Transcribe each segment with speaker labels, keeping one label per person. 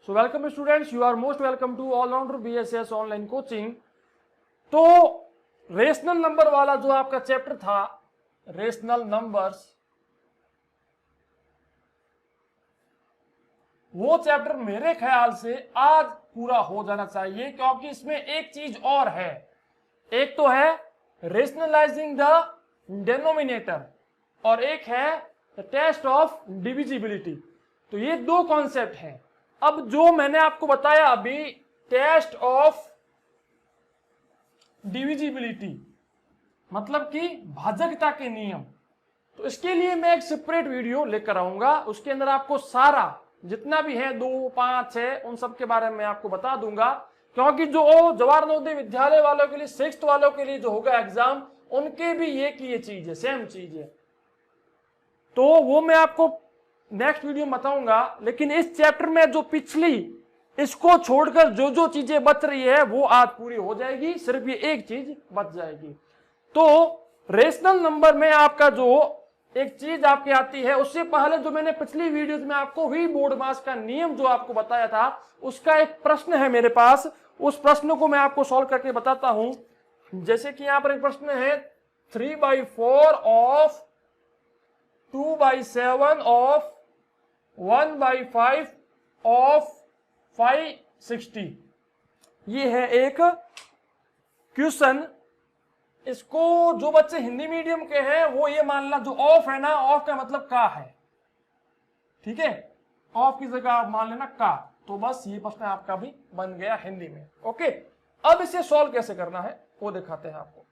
Speaker 1: So welcome students, you are most welcome to All Rounder BSS online coaching. तो rational number वाला जो आपका chapter था, rational numbers, वो चैप्टर मेरे ख्याल से आज पूरा हो जाना चाहिए, क्योंकि इसमें एक चीज और है। एक तो है रेशनलाइजिंग द डेनोमिनेटर और एक है टेस्ट ऑफ डिविजिबिलिटी। तो ये दो कॉन्सेप्ट हैं। अब जो मैंने आपको बताया अभी, टेस्ट ऑफ डिविजिबिलिटी मतलब कि भाजकता के नियम, तो इसके लिए मैं एक सेपरेट वीडियो लेकर आऊंगा। उसके अंदर आपको सारा जितना भी है 2, 5, 6 उन सब के बारे में आपको बता दूंगा, क्योंकि जो जवाहर नवोदय विद्यालय वालों के लिए, 6th वालों के लिए जो होगा एग्जाम, उनके भी ये चीज है, सेम चीज है। तो वो मैं आपको नेक्स्ट वीडियो में बताऊंगा। लेकिन इस चैप्टर में जो पिछली, इसको छोड़कर जो जो चीजें बच रही है वो आज पूरी हो जाएगी, सिर्फ ये एक चीज बच जाएगी। तो रेशनल नंबर में आपका जो एक चीज आपकी आती है, उससे पहले जो मैंने पिछली वीडियोस में आपको वी बोर्डमास का नियम जो आपको बताया था, उसका एक प्रश्न है मेरे पास। उस प्रश्न को मैं आपको सॉल्व करके बताता हूं। जैसे कि यहां पर एक प्रश्न है 3/4 ऑफ 2/7 ऑफ 1/5 ऑफ 560। ये है एक क्वेश्चन। इसको जो बच्चे हिंदी मीडियम के हैं वो ये मानना, जो ऑफ है ना, ऑफ का मतलब का है, ठीक है, ऑफ की जगह आप मान लेना का। तो बस ये प्रश्न आपका भी बन गया हिंदी में। ओके, अब इसे सॉल्व कैसे करना है वो दिखाते हैं आपको।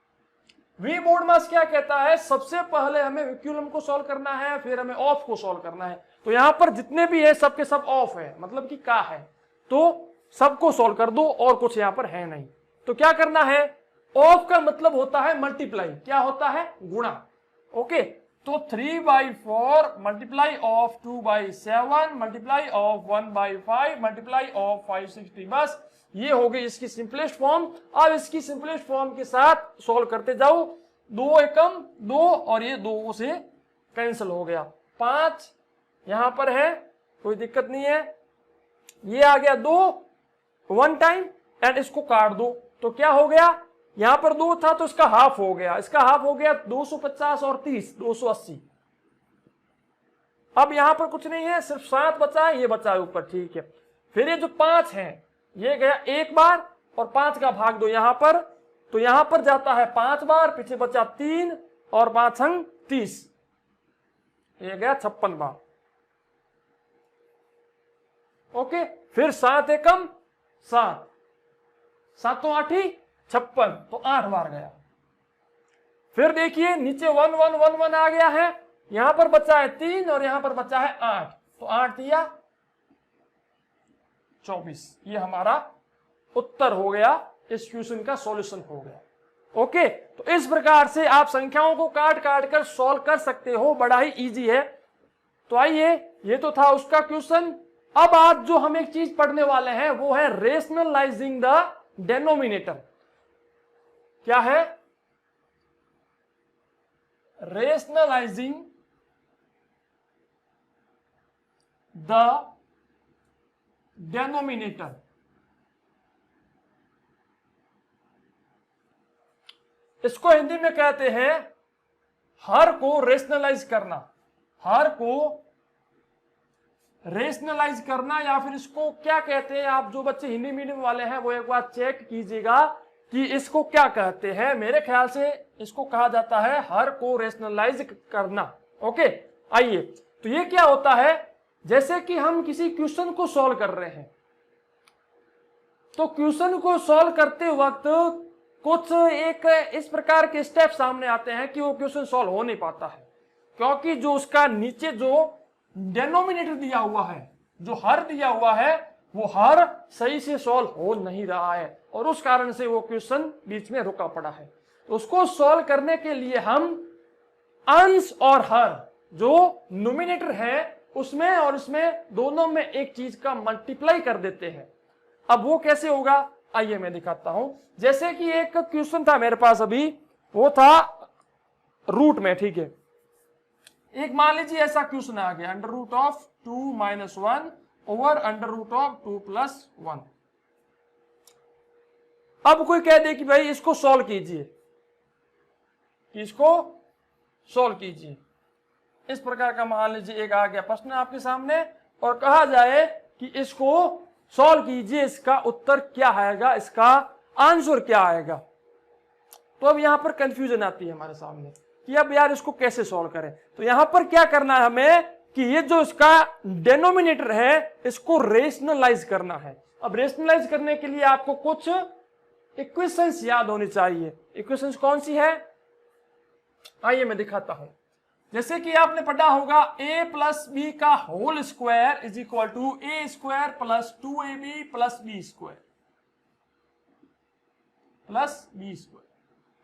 Speaker 1: वी बोर्डमास क्या कहता है, सबसे पहले हमें विक्यूलम को सॉल्व करना है, फिर हमें ऑफ को सॉल्व करना है। तो यहां पर जितने भी है सबके सब ऑफ है, मतलब कि का है, तो सबको सॉल्व कर दो और कुछ यहां पर है नहीं। तो क्या करना है, ऑफ का मतलब होता है मल्टीप्लाई, क्या होता है, गुणा। ओके, तो 3/4 multiply of 2/7 multiply of 1/5 multiply of 560। बस ये हो गई इसकी सिंपलेस्ट फॉर्म। अब इसकी सिंपलेस्ट फॉर्म के साथ सॉल्व करते जाओ। 2 एकम 2 और ये 2 से कैंसिल हो गया। 5 यहां पर है, कोई दिक्कत नहीं है। ये आ गया 2 1 टाइम एंड इसको काट दो। तो क्या हो गया, यहां पर 2 था तो इसका हाफ हो गया, इसका हाफ हो गया 250 और 30 280। अब यहां पर कुछ नहीं है, सिर्फ 7 बचा है, ये बचा है ऊपर, ठीक है। फिर ये जो 5 है ये गया एक बार और 5 का भाग दो यहां पर, तो यहां पर जाता है 5 बार, पीछे बचा 3 और 5 अंग 30, ये गया 56 बार। ओके, फिर 7 एकम 7, 7 8 56, तो 8 बार गया। फिर देखिए नीचे 1 1 1 1 आ गया है, यहां पर बचा है 3 और यहां पर बचा है 8, तो 8 दिया 24। ये हमारा उत्तर हो गया, इस क्वेश्चन का सॉल्यूशन हो गया। ओके, तो इस प्रकार से आप संख्याओं को काट काट कर सॉल्व कर सकते हो, बड़ा ही इजी है। तो आइए, ये तो था उसका क्वेश्चन। अब आज जो हम एक चीज पढ़ने वाले हैं वो है रेशनलाइजिंग द डेनोमिनेटर। क्या है, रेशनलाइजिंग द डेनोमिनेटर। इसको हिंदी में कहते हैं हर को रेशनलाइज करना, हर को रेशनलाइज करना, या फिर इसको क्या कहते हैं, आप जो बच्चे हिंदी मीडियम वाले हैं वो एक बार चेक कीजिएगा कि इसको क्या कहते हैं। मेरे ख्याल से इसको कहा जाता है हर को रेशनलाइज करना। ओके, आइए, तो ये क्या होता है, जैसे कि हम किसी क्वेश्चन को सॉल्व कर रहे हैं, तो क्वेश्चन को सॉल्व करते वक्त कुछ एक इस प्रकार के स्टेप सामने आते हैं कि वो क्वेश्चन सॉल्व हो नहीं पाता है, क्योंकि जो उसका नीचे जो डेनोमिनेटर दिया हुआ है, जो हर दिया हुआ है, वो हर सही से सॉल्व हो नहीं रहा है, और उस कारण से वो क्वेश्चन बीच में रुका पड़ा है। तो उसको सॉल्व करने के लिए हम अंश और हर, जो नोमिनेटर है उसमें और इसमें दोनों में एक चीज का मल्टीप्लाई कर देते हैं। अब वो कैसे होगा, आइए मैं दिखाता हूं। जैसे कि एक क्वेश्चन था मेरे पास अभी, वो था रूट में, ठीक है। एक मान लीजिए ऐसा क्वेश्चन आ गया, under root of 2 - 1 over under root of 2 plus 1। अब कोई कह दे कि भाई इसको सॉल्व कीजिए, इसको सॉल्व कीजिए, इस प्रकार का मान लीजिए एक आ गया प्रश्न आपके सामने और कहा जाए कि इसको सॉल्व कीजिए, इसका उत्तर क्या आएगा, इसका आंसर क्या आएगा। तो अब यहां पर कंफ्यूजन आती है हमारे सामने कि अब यार इसको कैसे सॉल्व करें। तो यहां पर क्या करना है हमें कि ये जो इसका डेनोमिनेटर है इसको रेशनलाइज करना है। अब रेशनलाइज करने के लिए आपको कुछ इक्वेशंस याद होनी चाहिए। इक्वेशंस कौन सी है, आइए मैं दिखाता हूं। जैसे कि आपने पढ़ा होगा a प्लस बी का whole square is equal to A square plus 2ab plus B square plus B square.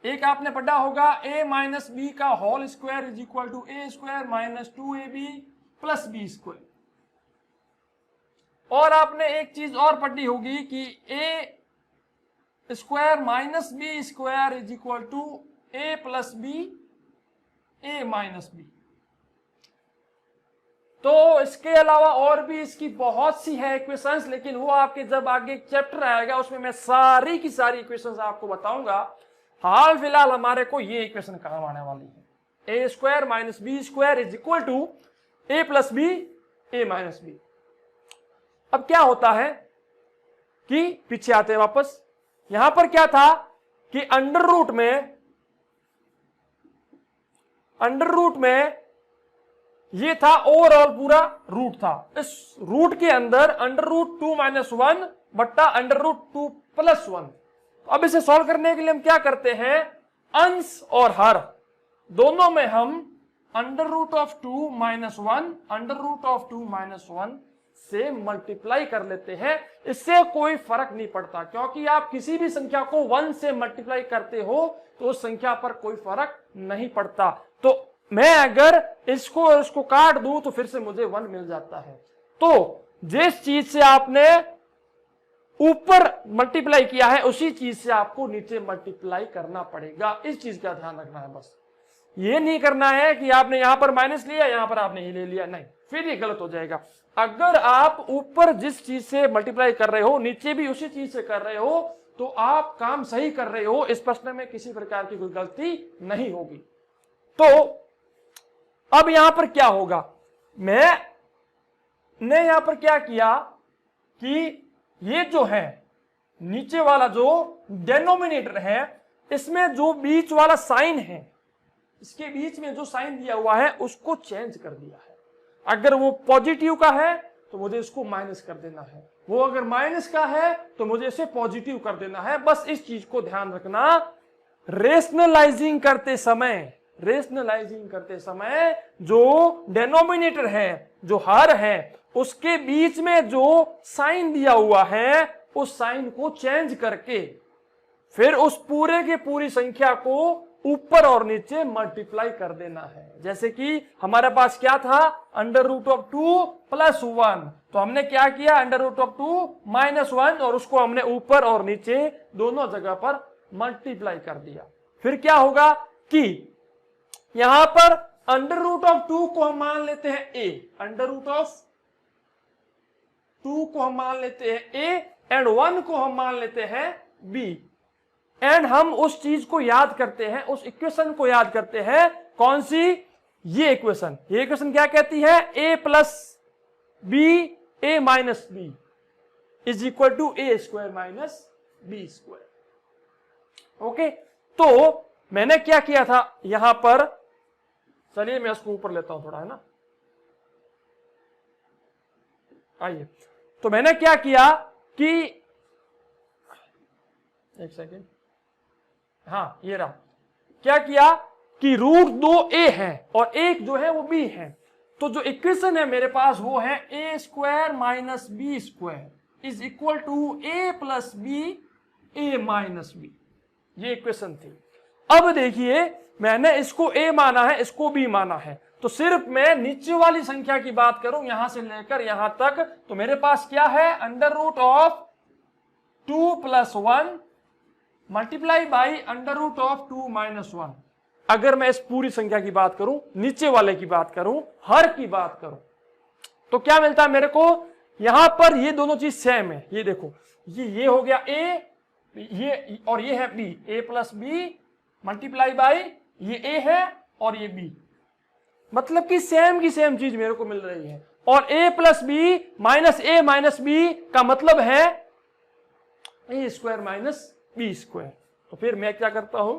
Speaker 1: एक आपने पढ़ा होगा a माइनस बी का whole square is equal to A square minus 2ab plus B square. और आपने एक चीज और पढ़ी होगी कि a square minus B square is equal to a plus B a minus B. तो इसके अलावा और भी इसकी बहुत सी है इक्वेशंस, लेकिन वो आपके जब आगे चैप्टर आएगा उसमें मैं सारी की सारी इक्वेशंस आपको बताऊंगा। हाल फिलहाल हमारे को ये इक्वेशन काम आने वाली है, ए square minus B square is equal to a plus B A minus b. अब क्या होता है कि पीछे आते हैं वापस, यहां पर क्या था कि अंडर रूट में ये था ओवरऑल पूरा रूट था, इस रूट के अंदर अंडर रूट 2 माइनस 1 बट्टा अंडर रूट 2 प्लस 1। तो अब इसे सॉल्व करने के लिए हम क्या करते हैं, अंश और हर दोनों में हम under root of 2 minus 1 under root of 2 minus 1 से मल्टीप्लाई कर लेते हैं। इससे कोई फर्क नहीं पड़ता, क्योंकि आप किसी भी संख्या को 1 से मल्टीप्लाई करते हो तो उस संख्या पर कोई फर्क नहीं पड़ता। तो मैं अगर इसको काट दूं तो फिर से मुझे 1 मिल जाता है। तो जिस चीज से आपने ऊपर मल्टीप्लाई किया है उसी चीज से आपको नीचे मल्टीप्लाई करना पड़ेगा, इस चीज का ध्यान रखना है। बस ये नहीं करना है कि आपने यहां पर माइनस लिया यहां पर आपने ही ले लिया, नहीं, फिर ये गलत हो जाएगा। अगर आप ऊपर जिस चीज से मल्टीप्लाई कर रहे हो नीचे भी उसी चीज से कर रहे हो तो आप काम सही कर रहे हो, इस प्रश्न में किसी प्रकार की कोई गलती नहीं होगी। तो अब यहां पर क्या होगा, मैंने यहां पर क्या किया कि ये जो है नीचे वाला जो डेनोमिनेटर है इसमें जो बीच वाला साइन है, इसके बीच में जो साइन दिया हुआ है उसको चेंज कर दिया है। अगर वो पॉजिटिव का है तो मुझे इसको माइनस कर देना है, वो अगर माइनस का है तो मुझे इसे पॉजिटिव कर देना है। बस इस चीज को ध्यान रखना। रेशनलाइजिंग करते समय जो डेनोमिनेटर है, जो हर है, उसके बीच में जो साइन दिया हुआ है उस साइन को चेंज करके फिर उस पूरे के पूरी संख्या को ऊपर और नीचे मल्टीप्लाई कर देना है। जैसे कि हमारे पास क्या था, अंडर रूट ऑफ 2 प्लस 1, तो हमने क्या किया, अंडर रूट ऑफ 2 माइनस 1 और उसको हमने ऊपर और नीचे दोनों जगह पर मल्टीप्लाई कर दिया। फिर क्या होगा कि यहां पर अंडर रूट ऑफ 2 को हम मान लेते हैं a, अंडर रूट ऑफ 2 को हम मान लेते हैं a एंड 1 को हम मान लेते हैं b। एंड हम उस चीज को याद करते हैं, उस इक्वेशन को याद करते हैं, कौन सी, ये इक्वेशन क्या कहती है, a plus B A minus B is equal to A square minus B square. Okay, तो मैंने क्या किया था यहां पर, चलिए मैं उसको ऊपर लेता हूं थोड़ा, है ना, आइए। तो मैंने क्या किया कि एक सेकेंड, हाँ ये रहा, क्या किया कि रूट 2a है और एक जो है वो b है। तो जो इक्वेशन है मेरे पास वो है a square minus B square is equal to a plus B A minus B, ये इक्वेशन थी। अब देखिए मैंने इसको a माना है, इसको b माना है, तो सिर्फ मैं नीचे वाली संख्या की बात करूं यहां से लेकर यहां तक, तो मेरे पास क्या है, under root of 2 plus 1 multiply by under root of 2 minus 1। अगर मैं इस पूरी संख्या की बात करूं, नीचे वाले की बात करूं, हर की बात करूं, तो क्या मिलता है मेरे को, यहां पर ये दोनों चीज सेम है, ये देखो ये हो गया ए, ये और ये है B, A plus B multiply by ये ए है और ये बी, मतलब कि सेम की सेम चीज मेरे को मिल रही है। और a plus B minus A minus B का मतलब है ए स्क्वायर माइनस बी स्क्वायर। तो फिर मैं क्या करता हूं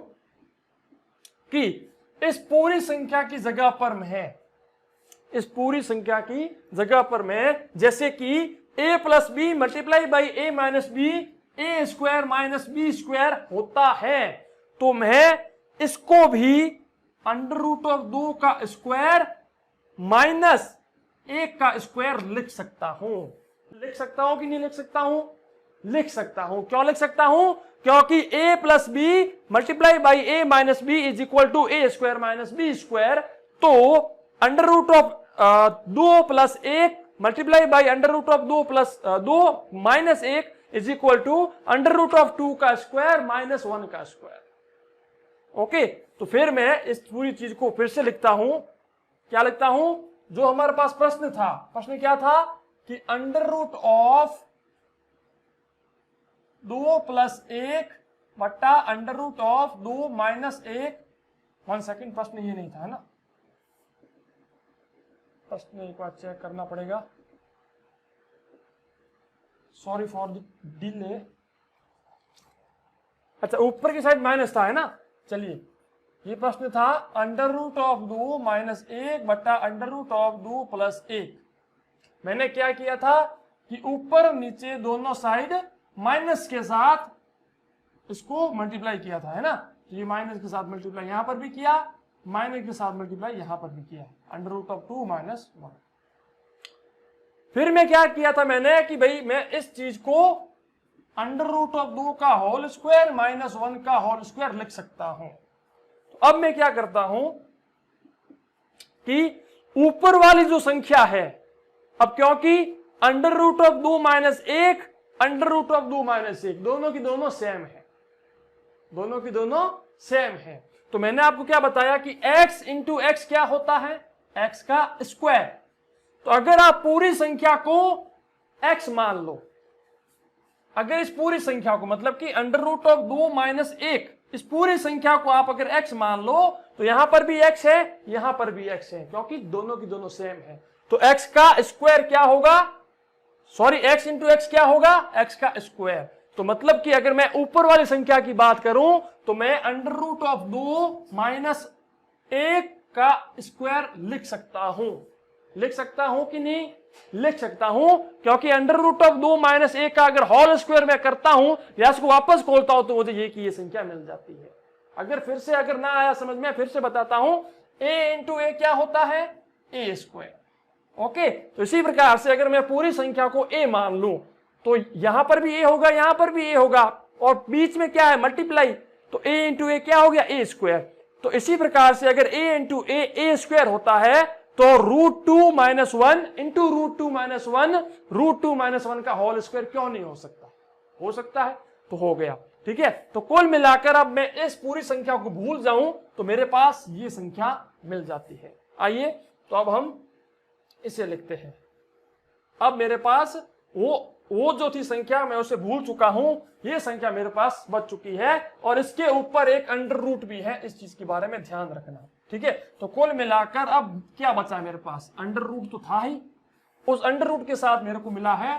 Speaker 1: कि इस पूरी संख्या की जगह पर मैं, इस पूरी संख्या की जगह पर मैं, जैसे कि a plus B multiply by A minus B A square minus B square होता है, तो मैं इसको भी अंडर रूट ऑफ 2 का स्क्वायर माइनस 1 का स्क्वायर लिख सकता हूं। लिख सकता हूं कि नहीं लिख सकता हूं? लिख सकता हूं। क्यों लिख सकता हूं? क्योंकि a plus B multiply by A minus B is equal to A square minus B square. तो under root of 2 plus 1 multiply by under root of 2 plus 2 minus 1 is equal to under root of 2 का square minus 1 का square. Okay, तो फिर मैं इस पूरी चीज को फिर से लिखता हूं। क्या लिखता हूं? जो हमारे पास प्रश्न था, प्रश्न क्या था कि अंडर रूट ऑफ 2 प्लस 1 बट्टा under root of 2 minus 1। 1 second, प्रश्न ये नहीं था ना, प्रश्न एक बार चेक करना पड़ेगा, सॉरी फॉर द डिले। अच्छा, ऊपर की साइड माइनस था, है ना। चलिए, ये प्रश्न था अंडर रूट ऑफ 2 माइनस 1 बट्टा अंडर रूट ऑफ 2 प्लस 1। मैंने क्या किया था कि ऊपर नीचे दोनों साइड माइनस के साथ इसको मल्टीप्लाई किया था, है ना। ये माइनस के साथ मल्टीप्लाई यहां पर भी किया, माइनस के साथ मल्टीप्लाई यहां पर भी किया, अंडर रूट ऑफ 2 माइनस 1। फिर मैं क्या किया था मैंने कि भाई मैं इस चीज को अंडर रूट ऑफ 2 का होल स्क्वायर माइनस 1 का होल स्क्वायर लिख सकता हूं। तो अब मैं क्या करता हूं कि ऊपर वाली जो संख्या है, अब क्योंकि under root of 2 minus 1 under root of 2 minus 1 दोनों की दोनों सेम है, दोनों की दोनों सेम है। तो मैंने आपको क्या बताया कि x इंटू एक्स क्या होता है? x का स्क्वायर। तो अगर आप पूरी संख्या को x मान लो, अगर इस पूरी संख्या को मतलब कि अंडर रूट ऑफ 2 माइनस 1 इस पूरी संख्या को आप अगर x मान लो, तो यहां पर भी x है, यहां पर भी x है, क्योंकि दोनों की दोनों सेम है। तो x का स्क्वायर क्या होगा? सॉरी, x इंटू एक्स क्या होगा? x का स्क्वायर। तो मतलब कि अगर मैं ऊपर वाली संख्या की बात करूं तो मैं अंडर रूट ऑफ 2 माइनस 1 का स्क्वायर लिख सकता हूं। लिख सकता हूं कि नहीं? लिख सकता हूं, क्योंकि अंडर रूट ऑफ 2 माइनस 1 का अगर होल स्क्वायर मैं करता हूं या इसको वापस खोलता हूं तो मुझे ये की ये संख्या मिल जाती है। अगर फिर से अगर ना आया समझ में, फिर से बताता हूं, a इंटू ए क्या होता है? ए स्क्वायर। ओके, तो इसी प्रकार से अगर मैं पूरी संख्या को a मान लूं तो यहां पर भी a होगा, यहां पर भी a होगा, और बीच में क्या है? मल्टीप्लाई। तो a इंटू ए क्या हो गया? ए स्क्वायर। तो इसी प्रकार से अगर a इंटू ए स्क्वायर होता है तो root 2 minus 1 into root 2 minus 1 root 2 minus 1 का होल स्क्वायर क्यों नहीं हो सकता? हो सकता है, तो हो गया। ठीक है, तो कुल मिलाकर अब मैं इस पूरी संख्या को भूल जाऊं तो मेरे पास ये संख्या मिल जाती है। आइए, तो अब हम इसे लिखते हैं। अब मेरे पास वो जो थी संख्या मैं उसे भूल चुका हूं, ये संख्या मेरे पास बच चुकी है, और इसके ऊपर एक अंडर रूट भी है। इस चीज के बारे में ध्यान रखना। ठीक है, तो कुल मिलाकर अब क्या बचा है मेरे पास? अंडर रूट तो था ही, उस अंडर रूट के साथ मेरे को मिला है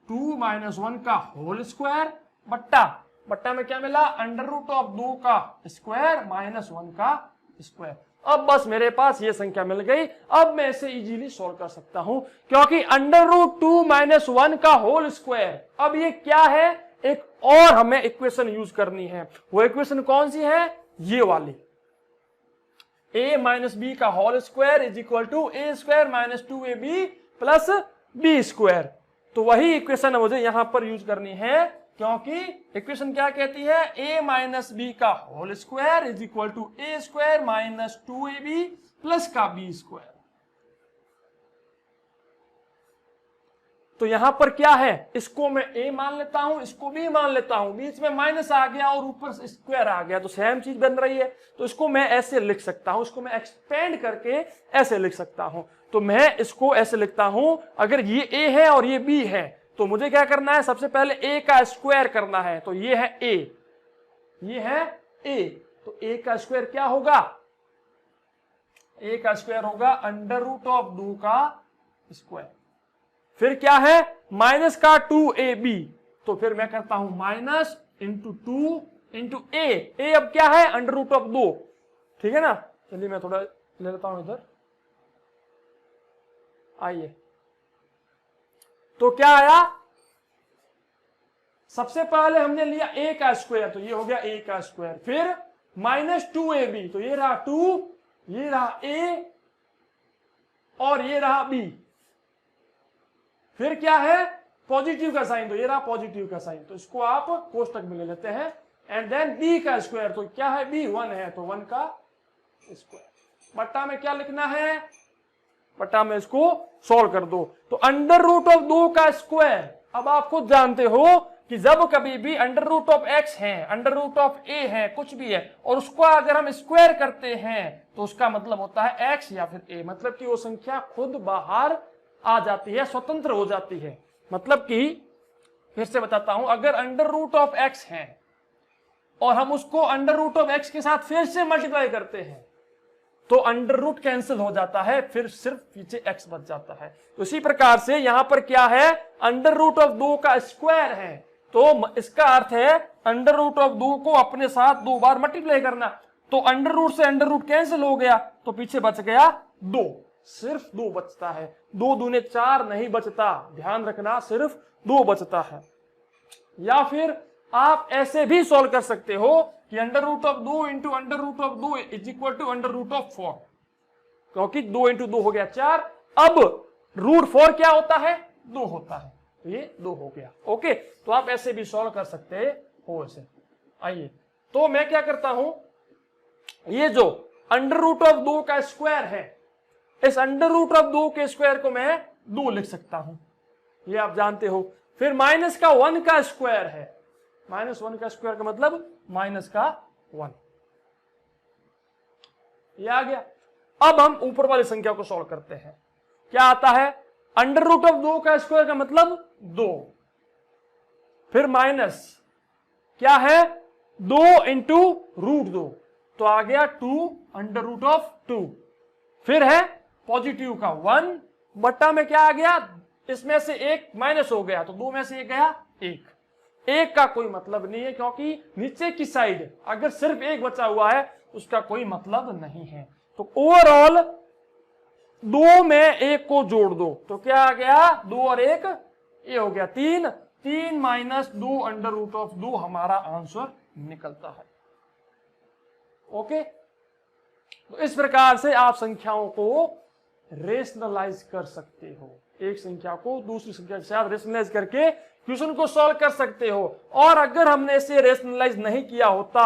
Speaker 1: 2 माइनस 1 का होल स्क्वायर बट्टा में क्या मिला? अंडर रूट ऑफ 2 का स्क्वायर माइनस 1 का स्क्वायर। अब बस मेरे पास ये संख्या मिल गई। अब मैं इसे इजीली सॉल्व कर सकता हूं, क्योंकि अंडर रूट 2 माइनस 1 का होल स्क्वायर, अब ये क्या है? एक और हमें इक्वेशन यूज करनी है। वो इक्वेशन कौन सी है? ये वाली, a माइनस बी का whole square is equal to A square minus 2ab plus B square. तो वही इक्वेशन मुझे यहां पर यूज करनी है, क्योंकि इक्वेशन क्या कहती है? a माइनस बी का whole square is equal to A square minus 2ab plus का बी स्क्वायर। तो यहां पर क्या है? इसको मैं a मान लेता हूं, इसको b मान लेता हूं, बीच में माइनस आ गया और ऊपर स्क्वायर आ गया, तो सेम चीज बन रही है। तो इसको मैं ऐसे लिख सकता हूं, इसको मैं एक्सपेंड करके ऐसे लिख सकता हूं। तो मैं इसको ऐसे लिखता हूं, अगर ये a है और ये b है तो मुझे क्या करना है, सबसे पहले a का स्क्वायर करना है। तो ये है a, ये है a, तो a का स्क्वायर क्या होगा, a का स्क्वायर होगा अंडर रूट ऑफ 2 का स्क्वायर। फिर क्या है, माइनस का 2ab, तो फिर मैं करता हूं माइनस इंटू 2 इंटू a अब क्या है, अंडर रूट ऑफ 2, ठीक है ना। चलिए मैं थोड़ा ले लेता हूं इधर, आइए। तो क्या आया, सबसे पहले हमने लिया a का स्क्वायर, तो ये हो गया a का स्क्वायर, फिर माइनस 2ab, तो ये रहा 2, ये रहा a और ये रहा b। फिर क्या है, पॉजिटिव का साइन, तो ये रहा पॉजिटिव का साइन, तो इसको आप कोष्टक में ले लेते हैं। एंड देन b का स्क्वायर, तो क्या है b 1 है, तो 1 का स्क्वायर। बट्टा में क्या लिखना है, बट्टा में इसको सॉल्व कर दो। तो अंडर रूट ऑफ 2 का स्क्वायर, अब आप खुद जानते हो कि जब कभी भी अंडर रूट ऑफ x है, अंडर रूट ऑफ a है, कुछ भी है, और उसको अगर हम स्क्वायर करते हैं तो उसका मतलब होता है x या फिर a, मतलब कि वो संख्या खुद बाहर आ जाती है, स्वतंत्र हो जाती है। मतलब कि फिर से बताता हूं, अगर अंडर रूट ऑफ x है और हम उसको अंडर रूट ऑफ x के साथ फिर से मल्टीप्लाई करते हैं तो अंडर रूट कैंसिल हो जाता है, फिर सिर्फ पीछे x बच जाता है। तो इसी प्रकार से यहां पर क्या है, अंडर रूट ऑफ 2 का स्क्वायर है, तो इसका अर्थ है अंडर रूट ऑफ 2 को अपने साथ 2 बार मल्टीप्लाई करना। तो अंडर रूट से अंडर रूट कैंसिल हो गया, तो पीछे बच गया 2, सिर्फ 2 बचता है, 2 दूने 4 नहीं बचता, ध्यान रखना, सिर्फ 2 बचता है। या फिर आप ऐसे भी सॉल्व कर सकते हो कि under root of 2 into under root of 2 is equal to under root of 4, क्योंकि 2 इंटू 2 हो गया 4, अब रूट 4 क्या होता है, 2 होता है, तो ये 2 हो गया। ओके, तो आप ऐसे भी सॉल्व कर सकते हो ऐसे। आइए, तो मैं क्या करता हूं, ये जो अंडर रूट ऑफ 2 का स्क्वायर है, इस अंडर रूट ऑफ 2 के स्क्वायर को मैं 2 लिख सकता हूं, ये आप जानते हो। फिर माइनस का 1 का स्क्वायर है, माइनस 1 का स्क्वायर का मतलब माइनस का 1, ये आ गया। अब हम ऊपर वाली संख्या को सॉल्व करते हैं। क्या आता है, अंडर रूट ऑफ 2 का स्क्वायर का मतलब 2, फिर माइनस क्या है 2 इंटू रूट 2, तो आ गया 2 अंडर रूट ऑफ 2, फिर है पॉजिटिव का 1 बट्टा में क्या आ गया, इसमें से एक माइनस हो गया तो 2 में से एक गया 1 का कोई मतलब नहीं है, क्योंकि नीचे की साइड अगर सिर्फ 1 बचा हुआ है उसका कोई मतलब नहीं है। तो ओवरऑल 2 में 1 को जोड़ दो तो क्या आ गया, 2 और 1 ये हो गया 3 माइनस 2 अंडर रूट ऑफ 2 हमारा आंसर निकलता है। ओके, तो इस प्रकार से आप संख्याओं को रेशनलाइज कर सकते हो, एक संख्या को दूसरी संख्या के साथ रेशनलाइज करके क्वेश्चन को सॉल्व कर सकते हो। और अगर हमने इसे रेशनलाइज नहीं किया होता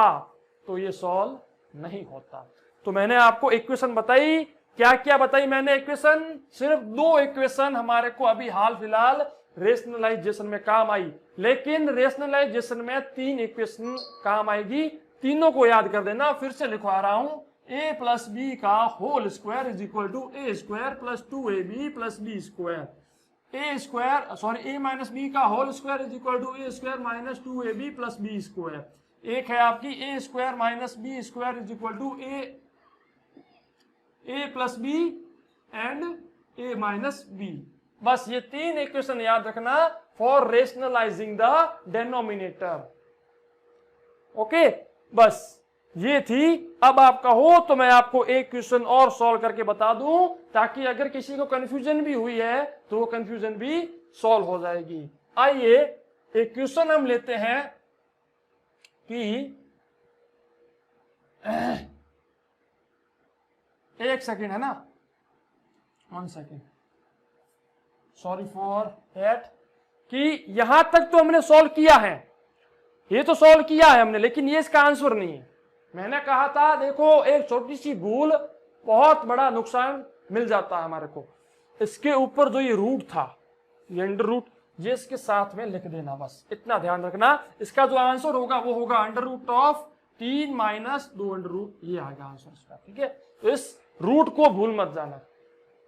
Speaker 1: तो ये सॉल्व नहीं होता। तो मैंने आपको इक्वेशन बताई, क्या क्या बताई मैंने इक्वेशन, सिर्फ 2 इक्वेशन हमारे को अभी हाल फिलहाल रेशनलाइजेशन में काम आई, लेकिन रेशनलाइजेशन में 3 इक्वेशन काम आएगी, तीनों को याद कर देना। फिर से लिखवा रहा हूं, a प्लस बी का whole square is equal to A square plus 2ab plus B square, a minus B का whole square is equal to A square minus 2ab plus B square. एक है आपकी a square minus B square is equal to a plus B and a minus b. बस ये 3 equation याद रखना for rationalising the denominator. Okay, बस ये थी। अब आप कहो तो मैं आपको एक क्वेश्चन और सॉल्व करके बता दूं, ताकि अगर किसी को कंफ्यूजन भी हुई है तो वो कंफ्यूजन भी सॉल्व हो जाएगी। आइए एक क्वेश्चन हम लेते हैं कि 1 सेकेंड है ना, 1 सेकेंड, सॉरी फॉर दैट, कि यहां तक तो हमने सॉल्व किया है, ये तो सॉल्व किया है हमने, लेकिन ये इसका आंसर नहीं है। मैंने कहा था देखो एक छोटी सी भूल बहुत बड़ा नुकसान मिल जाता है हमारे को। इसके ऊपर जो ये रूट था, ये अंडर रूट, ये इसके साथ में लिख देना, बस इतना ध्यान रखना। इसका जो आंसर होगा वो होगा under root of 3 minus 2 under root, ये आएगा आंसर इसका। ठीक है, तो इस रूट को भूल मत जाना।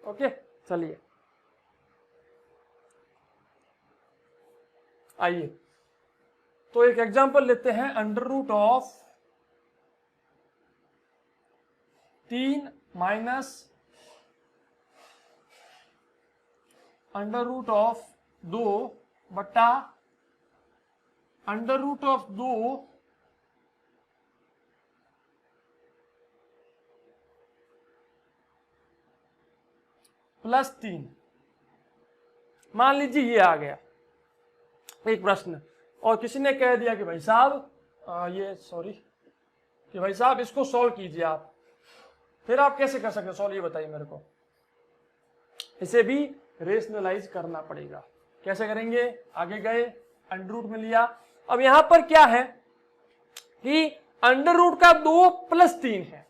Speaker 1: ओके, चलिए आइए तो एक एग्जांपल लेते हैं, under root of 3 minus under root of 2 बटा अंडर रूट ऑफ 2 प्लस 3। मान लीजिए ये आ गया एक प्रश्न, और किसी ने कह दिया कि भाई साहब कि भाई साहब इसको सॉल्व कीजिए आप। फिर आप कैसे कर सकते हैं सॉल्व, ये बताइए मेरे को। इसे भी रेशनलाइज करना पड़ेगा। कैसे करेंगे? आगे गए, अंडर रूट में लिया। अब यहां पर क्या है कि अंडर रूट का 2 प्लस 3 है,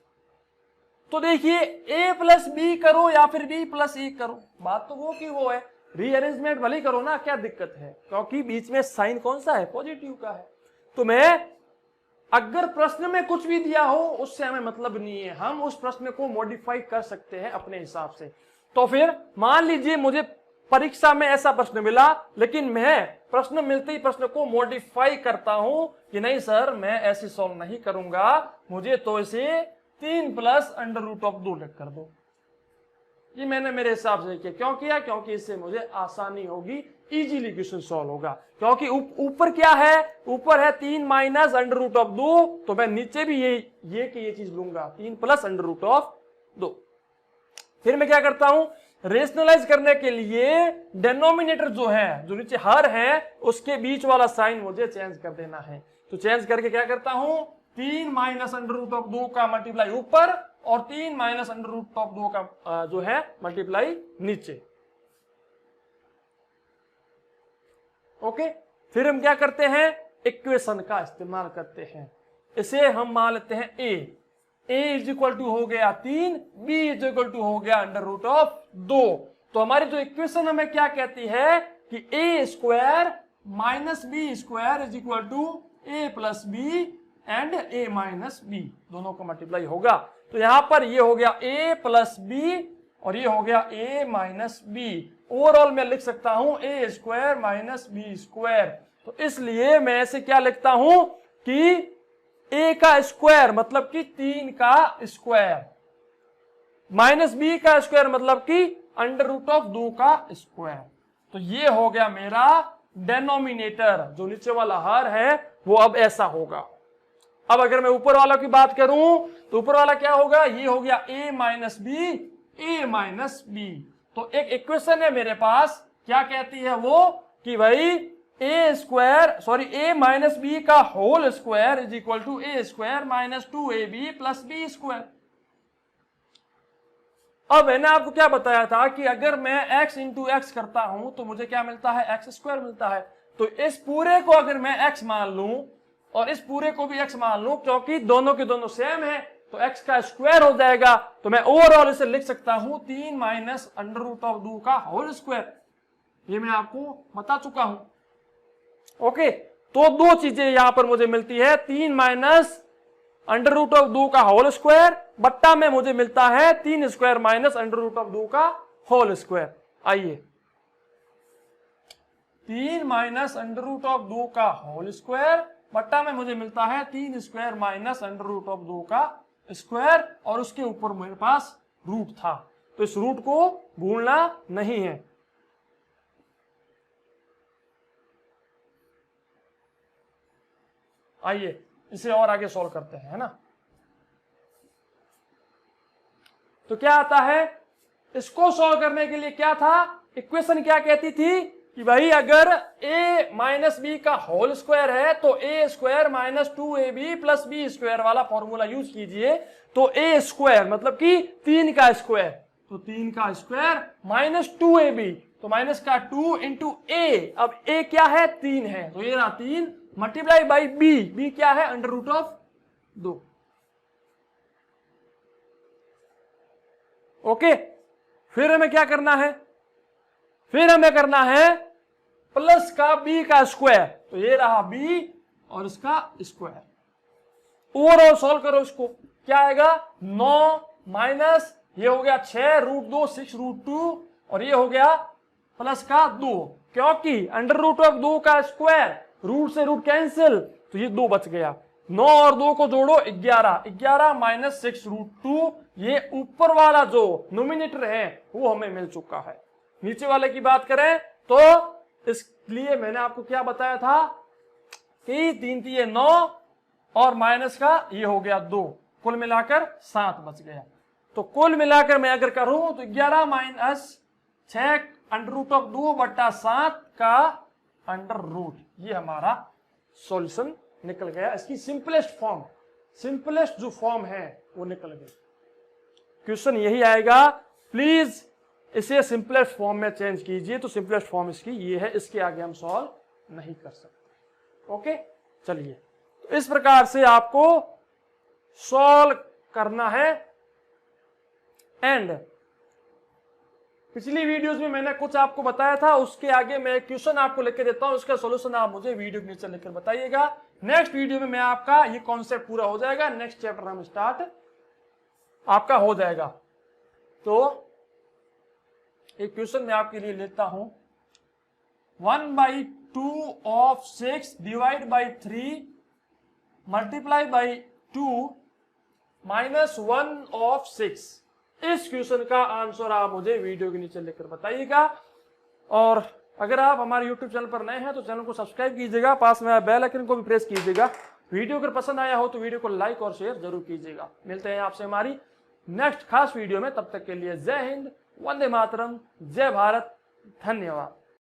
Speaker 1: तो देखिए a प्लस बी करो या फिर b प्लस ए करो, बात तो वो की वो है, रीअरेंजमेंट भले करो ना, क्या दिक्कत है, क्योंकि बीच में साइन कौन सा है? पॉजिटिव का है। तो मैं अगर प्रश्न में कुछ भी दिया हो उससे हमें मतलब नहीं है, हम उस प्रश्न को मॉडिफाई कर सकते हैं अपने हिसाब से। तो फिर मान लीजिए मुझे परीक्षा में ऐसा प्रश्न मिला, लेकिन मैं प्रश्न मिलते ही प्रश्न को मॉडिफाई करता हूं कि नहीं सर मैं ऐसे सॉल्व नहीं करूंगा, मुझे तो इसे 3 प्लस अंडर रूट ऑफ 2 लिख कर दो। ये मैंने मेरे हिसाब से किया। क्यों किया? क्योंकि इससे मुझे आसानी होगी, इजीली क्वेश्चन सॉल्व होगा। क्योंकि ऊपर क्या है? ऊपर है 3 माइनस अंडर रूट ऑफ 2, तो मैं नीचे भी ये चीज लूंगा, 3 प्लस अंडर रूट ऑफ 2। फिर मैं क्या करता हूं? रेशनलाइज करने के लिए डेनोमिनेटर जो है, जो नीचे हर है, उसके बीच वाला साइन मुझे चेंज कर देना है। तो चेंज करके क्या करता हूं? 3 माइनस अंडर रूट ऑफ 2 का मल्टीप्लाई ऊपर और 3 माइनस अंडर रूट ऑफ 2 का जो है मल्टीप्लाई नीचे। ओके, फिर हम क्या करते हैं? इक्वेशन का इस्तेमाल करते हैं। इसे हम मान लेते हैं a इज इक्वल टू हो गया 3, b इज इक्वल टू हो गया अंडर रूट ऑफ 2। तो हमारी जो इक्वेशन हमें क्या कहती है कि a square minus B square is equal to a plus B and a minus B, दोनों का मल्टीप्लाई होगा। तो यहां पर ये हो गया a प्लस बी और ये हो गया a माइनस बी। ओवरऑल मैं लिख सकता हूं a square minus B square. तो इसलिए मैं ऐसे क्या लिखता हूं कि a का स्क्वायर मतलब कि 3 का स्क्वायर, माइनस b का स्क्वायर मतलब कि अंडर रूट ऑफ 2 का स्क्वायर। तो ये हो गया मेरा डेनोमिनेटर, जो नीचे वाला हर है वो अब ऐसा होगा। अब अगर मैं ऊपर वाला की बात करूं तो ऊपर वाला क्या होगा? ये हो गया a minus B, a minus B. तो एक इक्वेशन है मेरे पास, क्या कहती है वो कि भाई a माइनस बी का whole square is equal to a square minus 2ab plus B square. अब मैंने आपको क्या बताया था कि अगर मैं x इंटू एक्स करता हूं तो मुझे क्या मिलता है? x स्क्वायर मिलता है। तो इस पूरे को अगर मैं x मान लूं और इस पूरे को भी x मान लूं, क्योंकि दोनों के दोनों सेम है, तो x का स्क्वायर हो जाएगा। तो मैं ओवरऑल इसे लिख सकता हूं 3 माइनस अंडर रूट ऑफ 2 का होल स्क्वायर। ये मैं आपको बता चुका हूं। ओके, तो दो चीजें यहां पर मुझे मिलती है, 3 माइनस अंडर रूट ऑफ 2 का होल स्क्वायर बट्टा में मुझे मिलता है 3 square minus under root of 2 का होल स्क्वायर। आइए, 3 माइनस अंडर रूट ऑफ 2 का होल स्क्वायर बट्टा में मुझे मिलता है 3 square minus under root of 2 का स्क्वायर, और उसके ऊपर मेरे पास रूट था, तो इस रूट को भूलना नहीं है। आइए इसे और आगे सॉल्व करते हैं, है ना। तो क्या आता है? इसको सॉल्व करने के लिए क्या था? इक्वेशन क्या कहती थी कि भाई अगर a माइनस बी का होल स्क्वायर है तो a square minus 2ab plus B square वाला फॉर्मूला यूज कीजिए। तो a स्क्वायर मतलब कि 3 का स्क्वायर, तो 3 का स्क्वायर माइनस 2ab, तो माइनस का 2 इंटू a। अब a क्या है? 3 है, तो ये रहा 3 मल्टीप्लाई बाई b क्या है? Under root of 2। ओके, फिर हमें क्या करना है? फिर हमें करना है प्लस का b का स्क्वायर, तो ये रहा b और इसका स्क्वायर। ओवरऑल सॉल्व करो इसको, क्या आएगा? 9 माइनस ये हो गया 6 रूट 2 6 रूट 2 और ये हो गया प्लस का 2, क्योंकि अंडर रूट ऑफ 2 का स्क्वायर, रूट से रूट कैंसिल, तो ये 2 बच गया। 9 और 2 को जोड़ो 11, 11 माइनस 6 रूट 2, ये ऊपर वाला जो नोमिनेटर है वो हमें मिल चुका है। नीचे वाले की बात करें तो इसलिए मैंने आपको क्या बताया था कि 3 3 9 और माइनस का ये हो गया 2, कुल मिलाकर 7 बच गया। तो कुल मिलाकर मैं अगर करूं तो 11 माइनस 6 अंडर रूट ऑफ 2 बट्टा 7 का अंडर रूट, ये हमारा सॉल्यूशन निकल गया। इसकी सिंपलेस्ट फॉर्म, सिंपलेस्ट जो फॉर्म है वो निकल गई। क्वेश्चन यही आएगा, प्लीज इसे सिंपलेस्ट फॉर्म में चेंज कीजिए। तो सिंपलेस्ट फॉर्म इसकी ये है, इसके आगे हम सॉल्व नहीं कर सकते। ओके, चलिए, तो इस प्रकार से आपको सॉल्व करना है। एंड पिछली वीडियोस में मैंने कुछ आपको बताया था, उसके आगे मैं एक क्वेश्चन आपको लेकर देता हूं, उसका सॉल्यूशन आप मुझे वीडियो के नीचे लिखकर बताइएगा। नेक्स्ट वीडियो में मैं आपका ये कॉन्सेप्ट पूरा हो जाएगा, नेक्स्ट चैप्टर हम स्टार्ट आपका हो जाएगा। तो एक क्वेश्चन मैं आपके लिए लेता हूं, 1/2 of 6 divide by 3 multiply by 2 minus 1 of 6। इस क्वेश्चन का आंसर आप मुझे वीडियो के नीचे लिखकर बताइएगा। और अगर आप हमारे YouTube चैनल पर नए हैं तो चैनल को सब्सक्राइब कीजिएगा, पास में बेल आइकन को भी प्रेस कीजिएगा। वीडियो अगर पसंद आया हो तो वीडियो को लाइक और शेयर जरूर कीजिएगा। मिलते हैं आपसे हमारी नेक्स्ट खास वीडियो में, तब तक के लिए जय हिंद, वंदे मातरम, जय भारत, धन्यवाद।